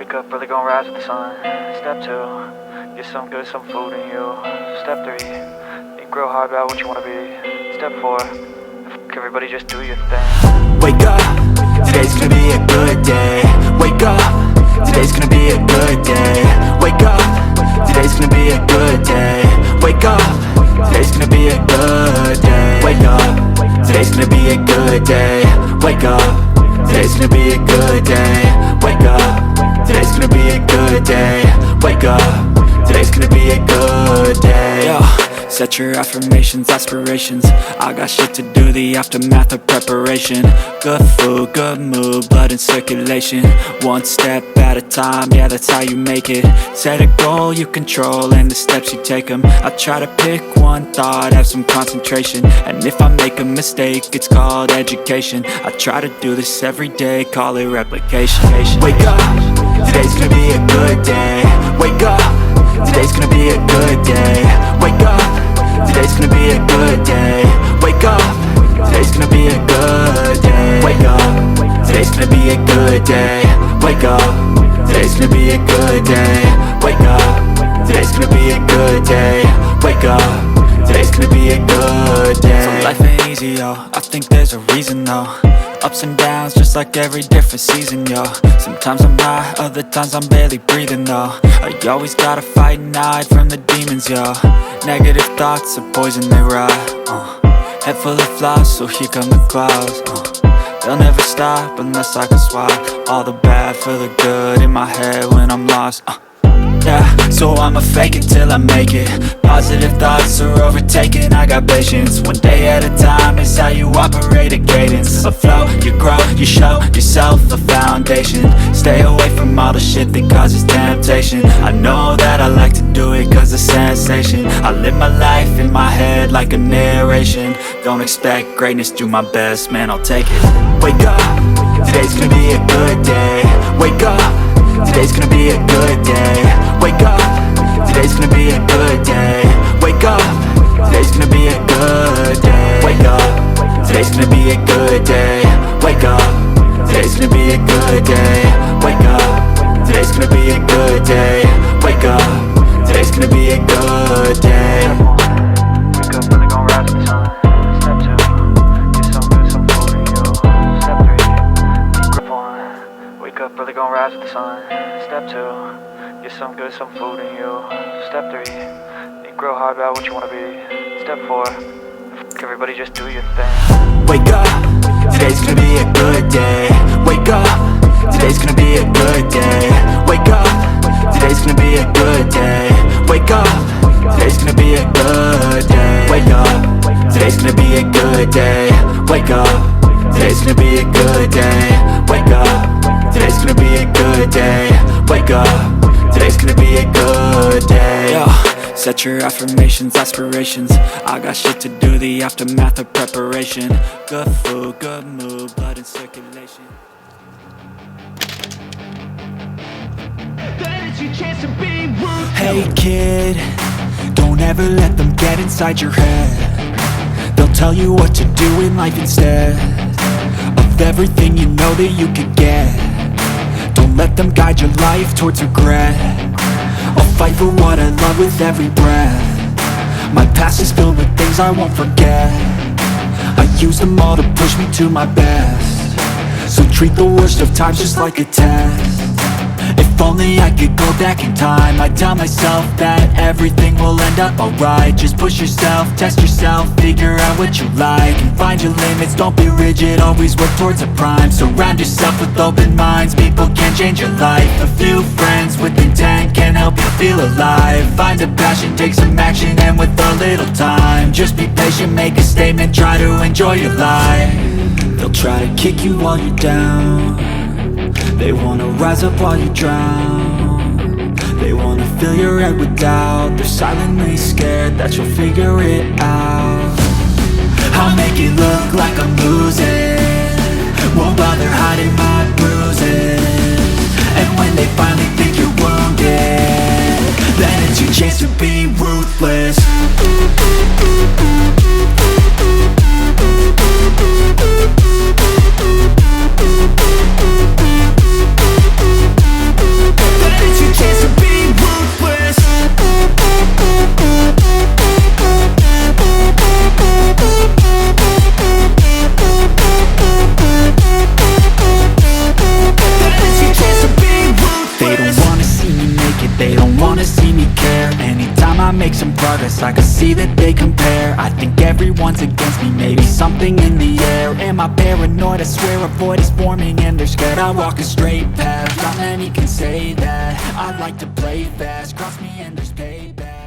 Wake up early, gonna rise with the sun. Step 2, get some good, some food in you. Step 3, think real hard about what you wanna be. Step 4, everybody just do your thing. Wake up, today's gonna be a good day. Wake up, today's gonna be a good day. Wake up, today's gonna be a good day. Wake up, today's gonna be a good day. Wake up, today's gonna be a good day. Wake up, today's gonna be a good day. Wake up, today's gonna be a good day. Wake up, today's gonna be a good day. Yo, set your affirmations, aspirations. I got shit to do, the aftermath of preparation. Good food, good mood, blood in circulation. One step at a time, yeah, that's how you make it. Set a goal you control and the steps you take them. I try to pick one thought, have some concentration. And if I make a mistake, it's called education. I try to do this every day, call it replication. Wake up, today's gonna be a good day. Wake up, today's gonna be a good day. Wake up, today's gonna be a good day. Wake up, today's gonna be a good day. Wake up, today's gonna be a good day. Wake up, today's gonna be a good day. Wake up, today's gonna be a good day. Wake up, today's gonna be a good day. So life ain't easy, yo, I think there's a reason though. Ups and downs, just like every different season, yo. Sometimes I'm high, other times I'm barely breathing, though. I always gotta fight and hide from the demons, yo. Negative thoughts are poison, they rot. Head full of flies, so here come the clouds. They'll never stop unless I can swap all the bad for the good in my head when I'm lost. Yeah, so I'ma fake it till I make it. Positive thoughts are overtaken, I got patience. One day at a time is how you operate a cadence. A flow, you grow, you show yourself a foundation. Stay away from all the shit that causes temptation. I know that I like to do it cause it's sensation. I live my life in my head like a narration. Don't expect greatness, do my best, man, I'll take it. Wake up, today's gonna be a good day. Wake up, today's gonna be a good day. Wake up, today's gonna be a good day. Wake up, today's gonna be a good day. Wake up, today's gonna be a good day. Wake up, today's gonna be a good day. Wake up, today's gonna be a good day. Wake up, today's gonna be a good day. Wake up early, gonna rise with the sun. Step 2, get some good, some food in you. Step 3, think grip on. Wake up early, gonna rise with the sun. Step 2, get some good, some food in you. Step 3, think real hard about what you wanna be. Step 4, everybody just do your thing. Wake up, today's gonna be a good day. Wake up, today's gonna be a good day. Wake up, today's gonna be a good day. Wake up, today's gonna be a good day. Wake up, today's gonna be a good day. Wake up, today's gonna be a good day. Wake up, today's gonna be a good day. Wake up, today's gonna be a good day. Yo, set your affirmations, aspirations. I got shit to do, the aftermath of preparation. Good food, good mood, blood in circulation. Hey kid, don't ever let them get inside your head. They'll tell you what to do in life instead of everything you know that you could get. Don't let them guide your life towards regret. I'll fight for what I love with every breath. My past is filled with things I won't forget. I use them all to push me to my best. So treat the worst of times just like a test. If only I could go back in time, I'd tell myself that everything will end up alright. Just push yourself, test yourself, figure out what you like, and find your limits, don't be rigid, always work towards a prime. Surround yourself with open minds, people can change your life. A few friends with intent can help you feel alive. Find a passion, take some action, and with a little time, just be patient, make a statement, try to enjoy your life. They'll try to kick you while you're down. They wanna rise up while you drown. They wanna fill your head with doubt. They're silently scared that you'll figure it out. I'll make it look like I'm losing, won't bother hiding my bruises. And when they finally think you're wounded, then it's your chance to be ruthless. they don't wanna see me care. Anytime I make some progress, I can see that they compare. I think everyone's against me, maybe something in the air. Am I paranoid? I swear a void is forming and they're scared I walk a straight path. Not many can say that. I like to play fast, cross me and there's payback.